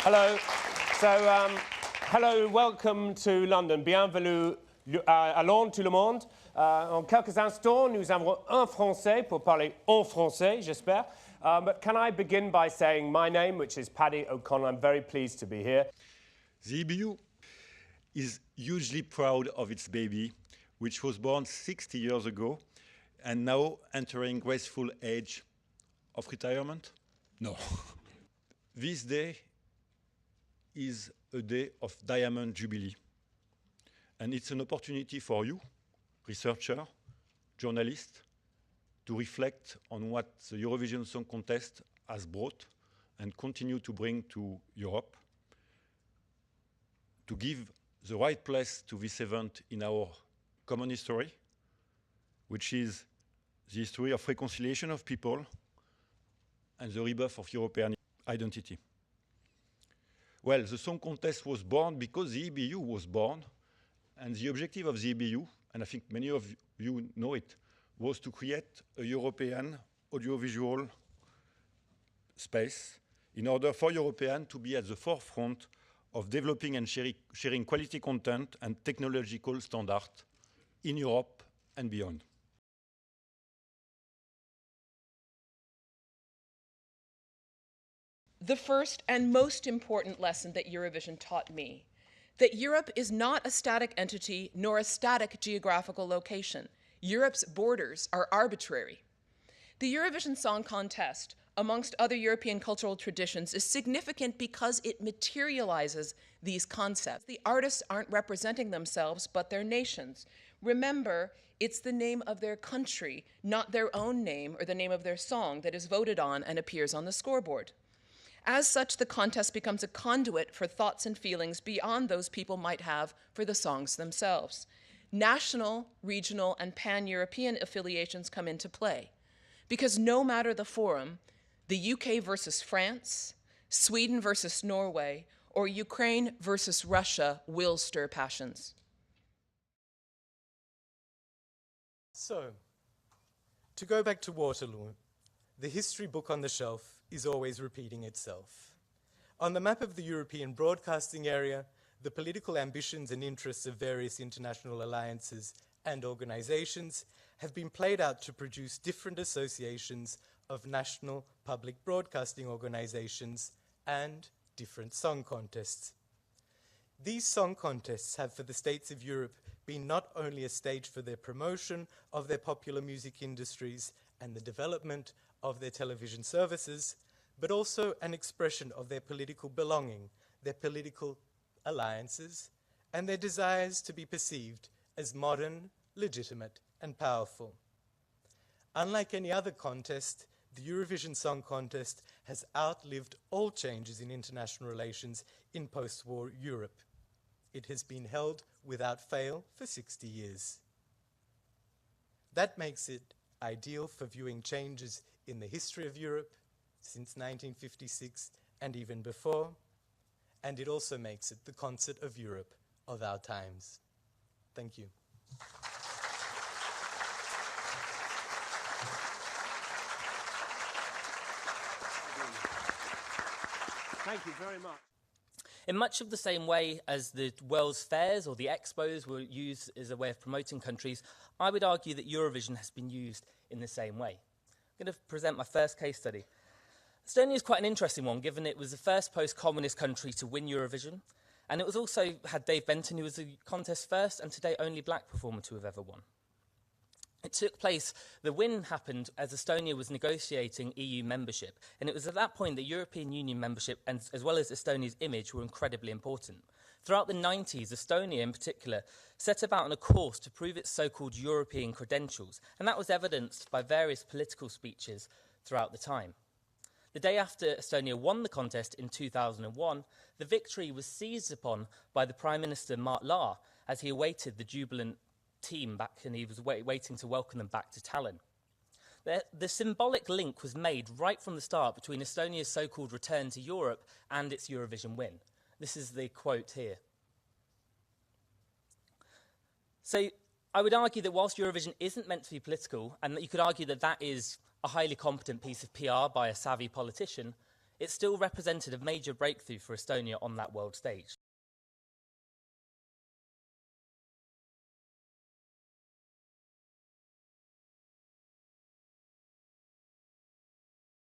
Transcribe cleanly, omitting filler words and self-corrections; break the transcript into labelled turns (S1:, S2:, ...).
S1: Hello. So, hello, welcome to London. Bienvenue à Londres, tout le monde. En quelques instants, nous avons un Français pour parler en français, j'espère. But can I begin by saying my name, which is Paddy O'Connor. I'm very pleased to be here.
S2: The EBU is hugely proud of its baby, which was born 60 years ago and now entering graceful age of retirement? No. This day is a day of Diamond Jubilee. And it's an opportunity for you, researcher, journalist, to reflect on what the Eurovision Song Contest has brought and continue to bring to Europe, to give the right place to this event in our common history, which is the history of reconciliation of people and the rebirth of European identity. Well, the Song Contest was born because the EBU was born, and the objective of the EBU, and I think many of you know it, was to create a European audiovisual space in order for Europeans to be at the forefront of developing and sharing quality content and technological standards in Europe and beyond.
S3: The first and most important lesson that Eurovision taught me, that Europe is not a static entity nor a static geographical location. Europe's borders are arbitrary. The Eurovision Song Contest, amongst other European cultural traditions, is significant because it materializes these concepts. The artists aren't representing themselves, but their nations. Remember, it's the name of their country, not their own name or the name of their song, that is voted on and appears on the scoreboard. As such, the contest becomes a conduit for thoughts and feelings beyond those people might have for the songs themselves. National, regional, and pan-European affiliations come into play, because no matter the forum, the UK versus France, Sweden versus Norway, or Ukraine versus Russia will stir passions.
S4: So, to go back to Waterloo, the history book on the shelf is always repeating itself. On the map of the European broadcasting area, the political ambitions and interests of various international alliances and organizations have been played out to produce different associations of national public broadcasting organizations and different song contests. These song contests have for the states of Europe been not only a stage for their promotion of their popular music industries and the development of their television services, but also an expression of their political belonging, their political alliances, and their desires to be perceived as modern, legitimate, and powerful. Unlike any other contest, the Eurovision Song Contest has outlived all changes in international relations in post-war Europe. It has been held without fail for 60 years. That makes it ideal for viewing changes in the history of Europe since 1956 and even before, and it also makes it the concert of Europe of our times. Thank you.
S1: Thank you very much.
S5: In much of the same way as the World's Fairs or the Expos were used as a way of promoting countries, I would argue that Eurovision has been used in the same way. I'm going to present my first case study. Estonia is quite an interesting one, given it was the first post-communist country to win Eurovision, and it was also had Dave Benton, who was the contest's first and today only black performer to have ever won. It took place, the win happened as Estonia was negotiating EU membership, and it was at that point that European Union membership, and as well as Estonia's image, were incredibly important. Throughout the 90s, Estonia in particular set about on a course to prove its so-called European credentials, and that was evidenced by various political speeches throughout the time. The day after Estonia won the contest in 2001, the victory was seized upon by the Prime Minister Mart Laar as he awaited the jubilant team back, and he was waiting to welcome them back to Tallinn. The symbolic link was made right from the start between Estonia's so-called return to Europe and its Eurovision win. This is the quote here. So I would argue that whilst Eurovision isn't meant to be political, and that you could argue that that is a highly competent piece of PR by a savvy politician, it still represented a major breakthrough for Estonia on that world stage.